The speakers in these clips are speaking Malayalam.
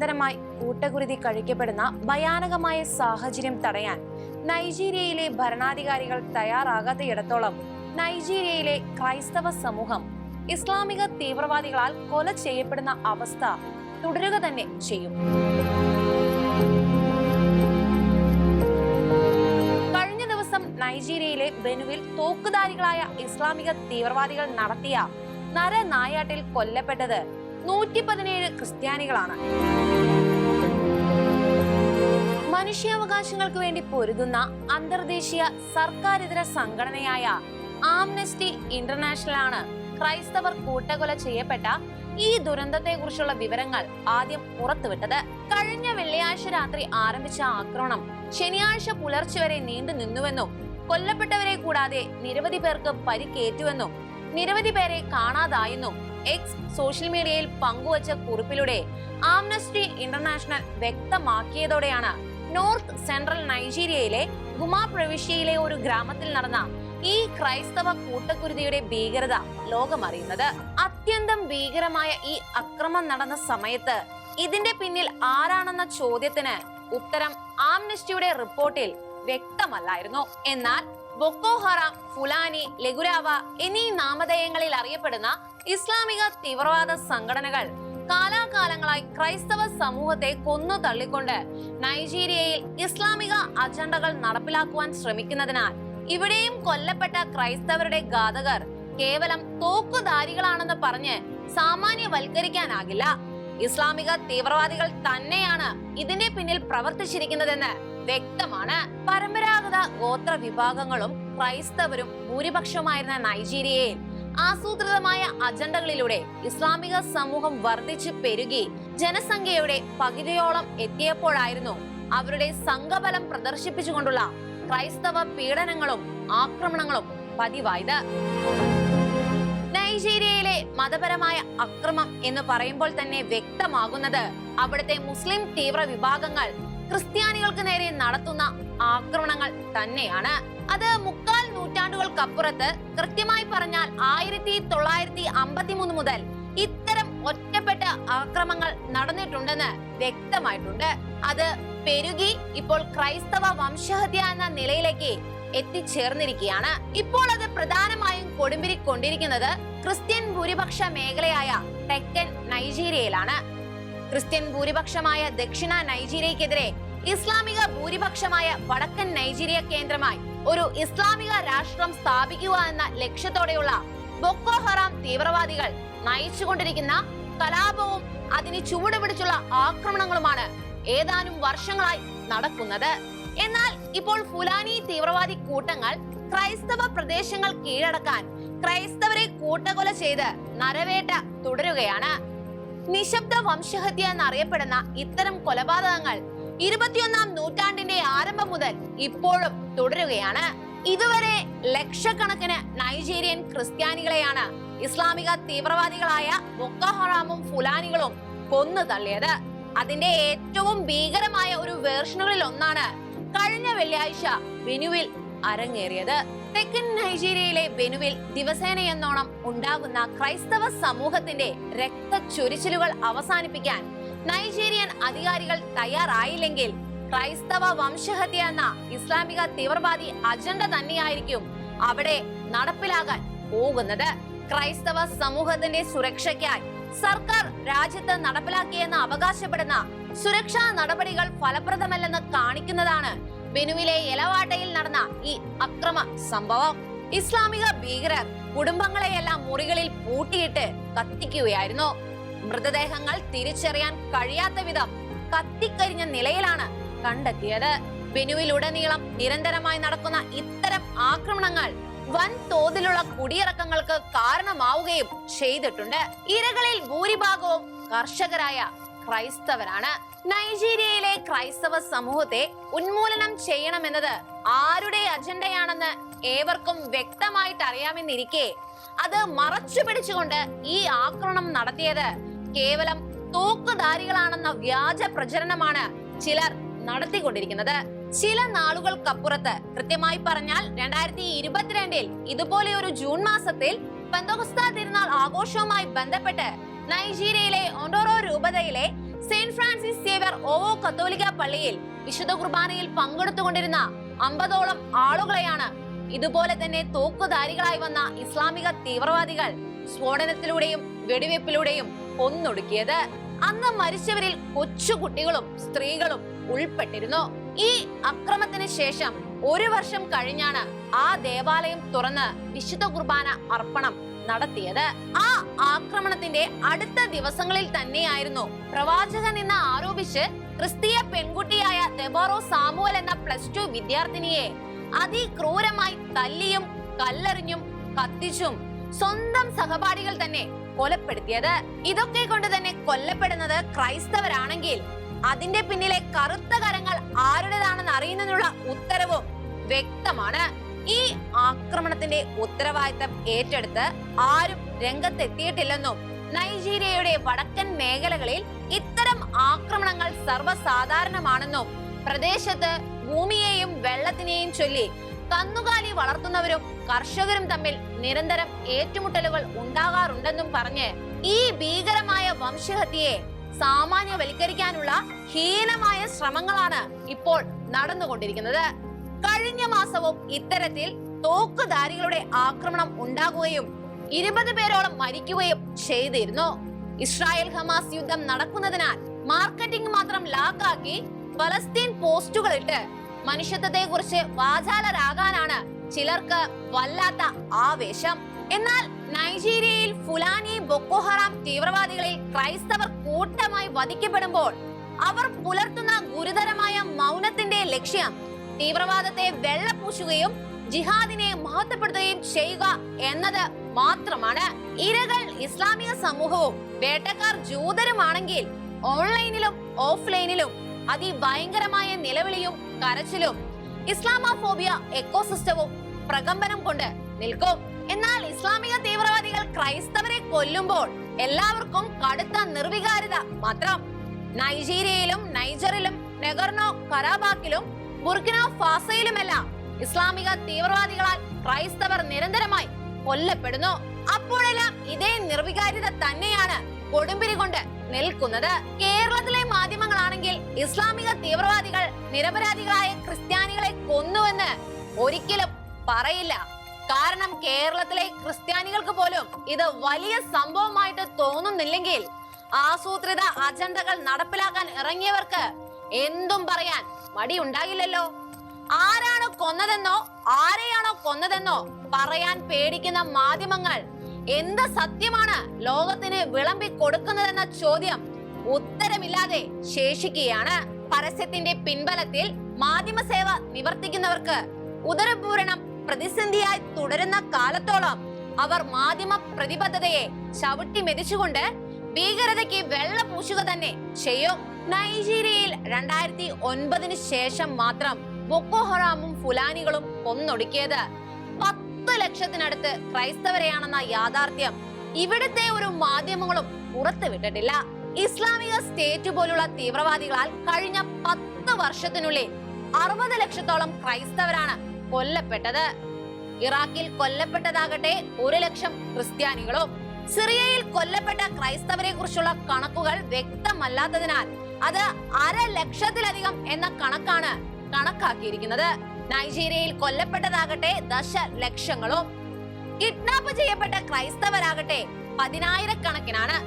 നിരന്തരമായി കൂട്ടക്കുരുതി കഴിക്കപ്പെടുന്ന ഭയാനകമായ സാഹചര്യം തടയാൻ നൈജീരിയയിലെ ഭരണാധികാരികൾ തയ്യാറാകാത്തയിടത്തോളം നൈജീരിയയിലെ ക്രൈസ്തവ സമൂഹം ഇസ്ലാമിക തീവ്രവാദികളാൽ കൊല ചെയ്യപ്പെടുന്ന അവസ്ഥ തുടരുക തന്നെ ചെയ്യും. കഴിഞ്ഞ ദിവസം നൈജീരിയയിലെ ബെനുവിൽ തോക്കുധാരികളായ ഇസ്ലാമിക തീവ്രവാദികൾ നടത്തിയ നരനായാട്ടിൽ കൊല്ലപ്പെട്ടത് 117 ക്രിസ്ത്യാനികളാണ്. മനുഷ്യാവകാശങ്ങൾക്ക് വേണ്ടി പൊരുതുന്ന അന്തർദേശീയ സർക്കാരിതര സംഘടനയായ ആംനസ്റ്റി ഇന്റർനാഷണൽ ആണ് ക്രൈസ്തവർ കൂട്ടക്കൊല ചെയ്യപ്പെട്ട ഈ ദുരന്തത്തെ കുറിച്ചുള്ള വിവരങ്ങൾ ആദ്യം പുറത്തുവിട്ടത്. കഴിഞ്ഞ വെള്ളിയാഴ്ച രാത്രി ആരംഭിച്ച ആക്രമണം ശനിയാഴ്ച പുലർച്ചെ വരെ നീണ്ടു നിന്നുവെന്നും കൊല്ലപ്പെട്ടവരെ കൂടാതെ നിരവധി പേർക്ക് പരിക്കേറ്റുവെന്നും നിരവധി പേരെ കാണാതായെന്നും എക്സ് സോഷ്യൽ മീഡിയയിൽ പങ്കുവച്ച കുറിപ്പിലൂടെ ആംനസ്റ്റി ഇന്റർനാഷണൽ വ്യക്തമാക്കിയതോടെയാണ് നോർത്ത് സെൻട്രൽ നൈജീരിയയിലെ ഗുമാ പ്രവിശ്യയിലെ ഒരു ഗ്രാമത്തിൽ നടന്ന ഈ ക്രൈസ്തവ കൂട്ടക്കുരുതിയുടെ ഭീകരത ലോകമറിയുന്നത്. അത്യന്തം ഭീകരമായ ഈ അക്രമം നടന്ന സമയത്ത് ഇതിന്റെ പിന്നിൽ ആരാണെന്ന ചോദ്യത്തിന് ഉത്തരം ആംനസ്റ്റിയുടെ റിപ്പോർട്ടിൽ വ്യക്തമല്ലായിരുന്നു. എന്നാൽ ബൊക്കോ ഹറാം, ഫുലാനി, ലഗുരാവ എന്നീ നാമധേയങ്ങളിൽ അറിയപ്പെടുന്ന ഇസ്ലാമിക തീവ്രവാദ സംഘടനകൾ കാലാകാലങ്ങളായി ക്രൈസ്തവ സമൂഹത്തെ കൊന്നു തള്ളിക്കൊണ്ട് നൈജീരിയയിൽ ഇസ്ലാമിക അജണ്ടകൾ നടപ്പിലാക്കുവാൻ ശ്രമിക്കുന്നതിനാൽ ഇവിടെയും കൊല്ലപ്പെട്ട ക്രൈസ്തവരുടെ ഘാതകർ കേവലം തോക്കുധാരികളാണെന്ന് പറഞ്ഞ് സാമാന്യവൽക്കരിക്കാനാകില്ല. ഇസ്ലാമിക തീവ്രവാദികൾ തന്നെയാണ് ഇതിന്റെ പിന്നിൽ പ്രവർത്തിച്ചിരിക്കുന്നതെന്ന് വ്യക്തമാണ്. പരമ്പരാഗത ഗോത്ര വിഭാഗങ്ങളും ക്രൈസ്തവരും ഭൂരിപക്ഷമായിരുന്ന നൈജീരിയയിൽ ആസൂത്രിതമായ അജണ്ടകളിലൂടെ ഇസ്ലാമിക സമൂഹം വർദ്ധിച്ചു പെരുകി ജനസംഖ്യയുടെ പകുതിയോളം എത്തിയപ്പോഴായിരുന്നു അവരുടെ സംഘബലം പ്രദർശിപ്പിച്ചുകൊണ്ടുള്ള ക്രൈസ്തവ പീഡനങ്ങളും ആക്രമണങ്ങളും പതിവായത്. നൈജീരിയയിലെ മതപരമായ അക്രമം എന്ന് പറയുമ്പോൾ തന്നെ വ്യക്തമാകുന്നത് അവിടുത്തെ മുസ്ലിം തീവ്ര വിഭാഗങ്ങൾ ക്രിസ്ത്യാനികൾക്ക് നേരെ നടത്തുന്ന ആക്രമണങ്ങൾ തന്നെയാണ്. അത് 3/4 നൂറ്റാണ്ടുകൾക്കപ്പുറത്ത്, കൃത്യമായി പറഞ്ഞാൽ 1953 മുതൽ ഇത്തരം ഒറ്റപ്പെട്ട ആക്രമണങ്ങൾ നടന്നിട്ടുണ്ടെന്ന് വ്യക്തമായിട്ടുണ്ട്. അത് പെരുകി ഇപ്പോൾ ക്രൈസ്തവ വംശഹത്യ എന്ന നിലയിലേക്ക് എത്തിച്ചേർന്നിരിക്കുകയാണ്. ഇപ്പോൾ അത് പ്രധാനമായും കൊടുമ്പിരിക്കൊണ്ടിരിക്കുന്നത് ക്രിസ്ത്യൻ ഭൂരിപക്ഷ മേഖലയായ തെക്കൻ നൈജീരിയയിലാണ്. ക്രിസ്ത്യൻ ഭൂരിപക്ഷമായ ദക്ഷിണ നൈജീരിയക്കെതിരെ ഇസ്ലാമിക ഭൂരിപക്ഷമായ വടക്കൻ നൈജീരിയ കേന്ദ്രമായി ഒരു ഇസ്ലാമിക രാഷ്ട്രം സ്ഥാപിക്കുക എന്ന ലക്ഷ്യത്തോടെയുള്ള ബൊക്കോ ഹറാം തീവ്രവാദികൾ നയിച്ചുകൊണ്ടിരിക്കുന്ന കലാപവും അതിന് ചുവടുപിടിച്ചുള്ള ആക്രമണങ്ങളുമാണ് ഏതാനും വർഷങ്ങളായി നടക്കുന്നത്. എന്നാൽ ഇപ്പോൾ ഫുലാനി തീവ്രവാദി കൂട്ടങ്ങൾ ക്രൈസ്തവ പ്രദേശങ്ങൾ കീഴടക്കാൻ ക്രൈസ്തവരെ കൂട്ടക്കൊല ചെയ്ത് നരവേട്ട തുടരുകയാണ്. നിശബ്ദ വംശഹത്യ എന്നറിയപ്പെടുന്ന ഇത്തരം കൊലപാതകങ്ങൾ 21ാം നൂറ്റാണ്ടിന്റെ ആരംഭം മുതൽ ഇപ്പോഴും തുടരുകയാണ്. ഇതുവരെ ലക്ഷക്കണക്കിന് നൈജീരിയൻ ക്രിസ്ത്യാനികളെയാണ് ഇസ്ലാമിക തീവ്രവാദികളായ ബൊക്കോ ഹറാമും ഫുലാനികളും കൊന്നു തള്ളിയത്. അതിന്റെ ഏറ്റവും ഭീകരമായ ഒരു വേർഷനുകളിൽ ഒന്നാണ് കഴിഞ്ഞ വെള്ളിയാഴ്ച ബെനുവിൽ അരങ്ങേറിയത്. തെക്കൻ നൈജീരിയയിലെ ബെനുവിൽ ദിവസേനയെന്നോണം ഉണ്ടാകുന്ന ക്രൈസ്തവ സമൂഹത്തിന്റെ രക്തച്ചൊരിച്ചിലുകൾ അവസാനിപ്പിക്കാൻ നൈജീരിയൻ അധികാരികൾ തയ്യാറായില്ലെങ്കിൽ ക്രൈസ്തവ വംശഹത്യ എന്ന ഇസ്ലാമിക തീവ്രവാദി അജണ്ട തന്നെയായിരിക്കും അവിടെ നടപ്പിലാകാൻ പോകുന്നത്. ക്രൈസ്തവ സമൂഹത്തിന്റെ സുരക്ഷയ്ക്കായി സർക്കാർ രാജ്യത്ത് നടപ്പിലാക്കിയെന്ന് അവകാശപ്പെടുന്ന സുരക്ഷാ നടപടികൾ ഫലപ്രദമല്ലെന്ന് കാണിക്കുന്നതാണ് ബെനുവിലെ എലവാട്ടയിൽ നടന്ന ഈ അക്രമ സംഭവം. ഇസ്ലാമിക ഭീകരർ കുടുംബങ്ങളെയെല്ലാം മുറികളിൽ പൂട്ടിയിട്ട് കത്തിക്കുകയായിരുന്നു. മൃതദേഹങ്ങൾ തിരിച്ചറിയാൻ കഴിയാത്ത വിധം കത്തിക്കരിഞ്ഞ നിലയിലാണ് കണ്ടെത്തിയത്. ബെനുവിലുടനീളം നിരന്തരമായി നടക്കുന്ന ഇത്തരം ആക്രമണങ്ങൾ വൻ തോതിലുള്ള കുടിയിറക്കങ്ങൾക്ക് കാരണമാവുകയും ചെയ്തിട്ടുണ്ട്. ഇരകളിൽ ഭൂരിഭാഗവും കർഷകരായ ക്രൈസ്തവരാണ്. നൈജീരിയയിലെ ക്രൈസ്തവ സമൂഹത്തെ ഉന്മൂലനം ചെയ്യണമെന്നത് ആരുടെ അജണ്ടയാണെന്ന് ഏവർക്കും വ്യക്തമായിട്ട് അറിയാമെന്നിരിക്കെ അത് മറച്ചു പിടിച്ചുകൊണ്ട് ഈ ആക്രമണം നടത്തിയത് കേവലം തോക്കുധാരികളാണെന്ന വ്യാജ പ്രചരണമാണ് ചിലർ നടത്തിക്കൊണ്ടിരിക്കുന്നത്. ചില നാളുകൾക്കപ്പുറത്ത്, കൃത്യമായി പറഞ്ഞാൽ 2022 ഇതുപോലെ ഒരു ജൂൺ മാസത്തിൽ പെന്തക്കോസ്ത തിരുനാൾ ആഘോഷവുമായി ബന്ധപ്പെട്ട് നൈജീരിയയിലെ ഒണ്ടോറോ രൂപതയിലെ സെയിന്റ് ഫ്രാൻസിസ് സേവ്യർ ഓവോ കത്തോലിക്ക പള്ളിയിൽ വിശുദ്ധ കുർബാനയിൽ പങ്കെടുത്തുകൊണ്ടിരുന്ന 50ഓളം ആളുകളെയാണ് ഇതുപോലെ തന്നെ തോക്കുധാരികളായി വന്ന ഇസ്ലാമിക തീവ്രവാദികൾ സ്ഫോടനത്തിലൂടെയും വെടിവെപ്പിലൂടെയും കൊന്നൊടുക്കിയത്. അന്ന് മരിച്ചവരിൽ കൊച്ചുകുട്ടികളും സ്ത്രീകളും ഉൾപ്പെട്ടിരുന്നു. ഈ അക്രമത്തിന് ശേഷം 1 വർഷം കഴിഞ്ഞാണ് ആ ദേവാലയം തുറന്ന് വിശുദ്ധ കുർബാന അർപ്പണം നടത്തിയത്. ആ ആക്രമണത്തിന്റെ അടുത്ത ദിവസങ്ങളിൽ തന്നെയായിരുന്നു പ്രവാചകൻ എന്ന് ആരോപിച്ച് ക്രിസ്തീയ പെൺകുട്ടിയായ ദെബോറ സാമുവൽ എന്ന +2 വിദ്യാർത്ഥിനിയെ അതിക്രൂരമായി തല്ലിയും കല്ലെറിഞ്ഞും കത്തിച്ചും സ്വന്തം സഹപാഠികൾ തന്നെ കൊലപ്പെടുത്തിയത്. ഇതൊക്കെ കൊണ്ട് തന്നെ കൊല്ലപ്പെടുന്നത് ക്രൈസ്തവരാണെങ്കിൽ അതിന്റെ പിന്നിലെ കറുത്ത കരങ്ങൾ ആരുടേതാണെന്ന് അറിയുന്നതിനുള്ള ഉത്തരവും വ്യക്തമാണ്. ഈ ആക്രമണത്തിന്റെ ഉത്തരവാദിത്തം ഏറ്റെടുത്ത് ആരും രംഗത്തെത്തിയിട്ടില്ലെന്നും നൈജീരിയയുടെ വടക്കൻ മേഖലകളിൽ ഇത്തരം ആക്രമണങ്ങൾ സർവ്വസാധാരണമാണെന്നും പ്രദേശത്ത് ഭൂമിയെയും വെള്ളത്തിനെയും ചൊല്ലി കന്നുകാലി വളർത്തുന്നവരും കർഷകരും തമ്മിൽ നിരന്തരം ഏറ്റുമുട്ടലുകൾ ഉണ്ടാകാറുണ്ടെന്നും പറഞ്ഞ് ഈ ഭീകരമായ വംശഹത്യയെ സാമാന്യവൽക്കരിക്കാനുള്ള ഹീനമായ ശ്രമങ്ങളാണ് ഇപ്പോൾ നടന്നുകൊണ്ടിരിക്കുന്നത്. കഴിഞ്ഞ മാസവും ഇത്തരത്തിൽ തോക്കുധാരികളുടെ ആക്രമണം ഉണ്ടാകുകയും 20 പേരോളം മരിക്കുകയും ചെയ്തിരുന്നു. ഇസ്രായേൽ ഹമാസ് യുദ്ധം നടക്കുന്നതിനാൽ മാർക്കറ്റിംഗ് മാത്രം ലാക്കാക്കി ഫലസ്തീൻ പോസ്റ്റുകൾ ഇട്ട് മനുഷ്യത്വത്തെ കുറിച്ച് വാചാലരാകാനാണ് ചിലർക്ക് വല്ലാത്ത ആവേശം. എന്നാൽ നൈജീരിയയിൽ ഫുലാനി ബൊക്കോ ഹറാം തീവ്രവാദികളിൽ ക്രൈസ്തവർ കൂട്ടമായി വധിക്കപ്പെടുമ്പോൾ അവർ പുലർത്തുന്ന ഗുരുതരമായ മൗനത്തിന്റെ ലക്ഷ്യം തീവ്രവാദത്തെ വെള്ളപൂശുകയും ജിഹാദിനെ മഹത്വപ്പെടുത്തുകയും ചെയ്യുക എന്നത് മാത്രമാണ്. ഇരകൾ ഇസ്ലാമിക സമൂഹവും വേട്ടക്കാർ ജൂതരുമാണെങ്കിൽ ഓൺലൈനിലും ഓഫ്ലൈനിലും അതിഭയങ്കരമായ നിലവിളിയും കരച്ചിലും ഇസ്ലാമോഫോബിയ എക്കോസിസ്റ്റവും പ്രകമ്പനം കൊണ്ട് നിൽക്കും. എന്നാൽ ഇസ്ലാമിക തീവ്രവാദികൾ ക്രൈസ്തവരെ കൊല്ലുമ്പോൾ എല്ലാവർക്കും കടുത്ത നിർവികാരത മാത്രം. നൈജീരിയയിലും നൈജറിലും നെഗർനോ കരാബാക്കിലും ബുർക്കിന ഫാസയിലുമെല്ലാം ഇസ്ലാമിക തീവ്രവാദികളാൽ ക്രൈസ്തവർ നിരന്തരമായി കൊല്ലപ്പെടുന്നു. അപ്പോഴെല്ലാം ഇതേ നിർവികാര്യത തന്നെയാണ് കൊടുമ്പിരി കൊണ്ട് നിൽക്കുന്നത്. കേരളത്തിലെ മാധ്യമങ്ങളാണെങ്കിൽ ഇസ്ലാമിക തീവ്രവാദികൾ നിരപരാധികളായ ക്രിസ്ത്യാനികളെ കൊന്നുവെന്ന് ഒരിക്കലും പറയില്ല. കാരണം കേരളത്തിലെ ക്രിസ്ത്യാനികൾക്ക് പോലും ഇത് വലിയ സംഭവമായിട്ട് തോന്നുന്നില്ലെങ്കിൽ ആസൂത്രിത അജണ്ടകൾ നടപ്പിലാക്കാൻ ഇറങ്ങിയവർക്ക് എന്തും പറയാൻ മടിയുണ്ടാകില്ലല്ലോ. ആരാണ് കൊന്നതെന്നോ ആരെയാണോ കൊന്നതെന്നോ പറയാൻ പേടിക്കുന്ന മാധ്യമങ്ങൾ എന്ത് സത്യമാണ് ലോകത്തിന് വിളമ്പി കൊടുക്കുന്നതെന്ന ചോദ്യം ഉത്തരമില്ലാതെ ശേഷിക്കുകയാണ്. പരസ്യത്തിന്റെ പിൻബലത്തിൽ മാധ്യമസേവ നിവർത്തിക്കുന്നവർക്ക് ഉദരപൂരണം പ്രതിസന്ധിയായി തുടരുന്ന കാലത്തോളം അവർ മാധ്യമ പ്രതിബദ്ധതയെ ചവിട്ടി മെതിച്ചുകൊണ്ട് ഭീകരതയ്ക്ക് വെള്ളപൂശുക തന്നെ ചെയ്യും. നൈജീരിയയിൽ 2009 ശേഷം മാത്രം ബൊക്കോ ഹറാമും ഫുലാനികളും കൊന്നൊടുക്കിയത് 10 ലക്ഷത്തിനടുത്ത് ക്രൈസ്തവരെയാണെന്ന യാഥാർത്ഥ്യം ഇവിടുത്തെ ഒരു മാധ്യമങ്ങളും പുറത്തുവിട്ടിട്ടില്ല. ഇസ്ലാമിക സ്റ്റേറ്റ് പോലുള്ള തീവ്രവാദികളാൽ കഴിഞ്ഞ 10 വർഷത്തിനുള്ളിൽ 60 ലക്ഷത്തോളം ക്രൈസ്തവരാണ് കൊല്ലപ്പെട്ടത്. ഇറാഖിൽ കൊല്ലപ്പെട്ടതാകട്ടെ 1 ലക്ഷം ക്രിസ്ത്യാനികളും. സിറിയയിൽ കൊല്ലപ്പെട്ട ക്രൈസ്തവരെ കുറിച്ചുള്ള കണക്കുകൾ വ്യക്തമല്ലാത്തതിനാൽ അത് 1/2 ലക്ഷത്തിലധികം എന്ന കണക്കാണ് കണക്കാക്കിയിരിക്കുന്നത്. നൈജീരിയയിൽ കൊല്ലപ്പെട്ടതാകട്ടെ ദശലക്ഷങ്ങളും. കിഡ്നാപ്പ് ചെയ്യപ്പെട്ട ക്രൈസ്തവരാകട്ടെ 10,000-കണക്കിനാണ്.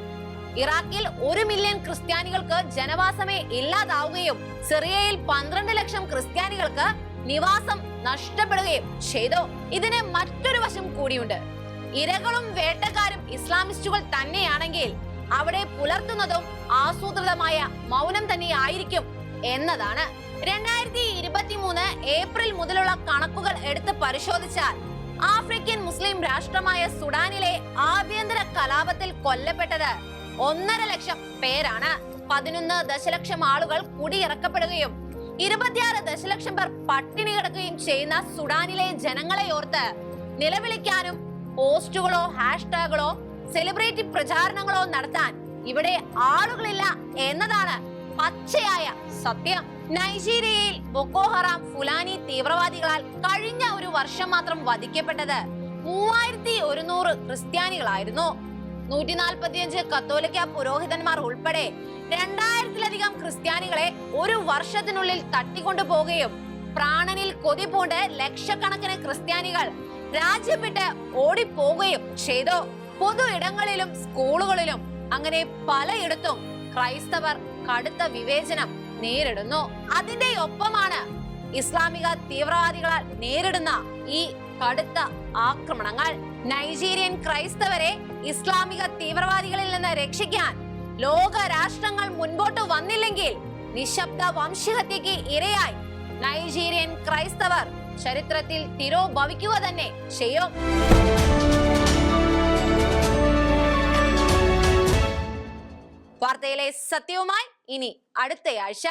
ഇറാഖിൽ 1 മില്യൺ ക്രിസ്ത്യാനികൾക്ക് ജനവാസമേ ഇല്ലാതാവുകയും സിറിയയിൽ 12 ലക്ഷം ക്രിസ്ത്യാനികൾക്ക് നിവാസം നഷ്ടപ്പെടുകയും ചെയ്തു. ഇതിന് മറ്റൊരു വശം കൂടിയുണ്ട്. ഇരകളും വേട്ടക്കാരും ഇസ്ലാമിസ്റ്റുകൾ തന്നെയാണെങ്കിൽ അവിടെ പുലർത്തുന്നതും ആസൂത്രിതമായ മൗനം തന്നെയായിരിക്കും എന്നതാണ്. 2023 ഏപ്രിൽ മുതലുള്ള കണക്കുകൾ എടുത്ത് പരിശോധിച്ചാൽ ആഫ്രിക്കൻ മുസ്ലിം രാഷ്ട്രമായ സുഡാനിലെ ആഭ്യന്തര കലാപത്തിൽ കൊല്ലപ്പെട്ടത് 1.5 ലക്ഷം പേരാണ്. 11 ദശലക്ഷം ആളുകൾ കുടിയിറക്കപ്പെടുകയും 26 ദശലക്ഷം പേർ പട്ടിണി കിടക്കുകയും ചെയ്യുന്ന സുഡാനിലെ ജനങ്ങളെ ഓർത്ത് നിലവിളിക്കാനും പോസ്റ്റുകളോ ഹാഷ്ടാഗുകളോ സെലിബ്രിറ്റി പ്രചാരണങ്ങളോ നടത്താൻ ഇവിടെ ആളുകളില്ല എന്നതാണ് പച്ചയായ സത്യം. നൈജീരിയയിൽ ബൊക്കോ ഹറാം ഫുലാനി തീവ്രവാദികളാൽ കഴിഞ്ഞ 1 വർഷം മാത്രം വധിക്കപ്പെട്ടത് 3100 ക്രിസ്ത്യാനികളായിരുന്നു. 145 കത്തോലിക്ക പുരോഹിതന്മാർ ഉൾപ്പെടെ 2000-ലധികം ക്രിസ്ത്യാനികളെ ഒരു വർഷത്തിനുള്ളിൽ തട്ടിക്കൊണ്ടു പോവുകയും പ്രാണനിൽ കൊതി പൂണ്ട് ലക്ഷക്കണക്കിന് ക്രിസ്ത്യാനികൾ രാജ്യം വിട്ട് ഓടിപ്പോവുകയും ചെയ്തു. പൊതു ഇടങ്ങളിലും സ്കൂളുകളിലും അങ്ങനെ പലയിടത്തും ക്രൈസ്തവർ കടുത്ത വിവേചനം നേരിടുന്നു. അതിന്റെ ഒപ്പമാണ് ഇസ്ലാമിക തീവ്രവാദികളാൽ നേരിടുന്ന ഈ കടുത്ത ആക്രമണങ്ങൾ. നൈജീരിയൻ ക്രൈസ്തവരെ ഇസ്ലാമിക തീവ്രവാദികളിൽ നിന്ന് രക്ഷിക്കാൻ ലോക രാഷ്ട്രങ്ങൾ മുൻപോട്ട് വന്നില്ലെങ്കിൽ നിശബ്ദ വംശഹത്യക്ക് ഇരയായി നൈജീരിയൻ ക്രൈസ്തവർ ചരിത്രത്തിൽ തിരോഭവിക്കുക തന്നെ ചെയ്യും. വാർത്തയിലെ സത്യവുമായി ഇനി അടുത്തയാഴ്ച.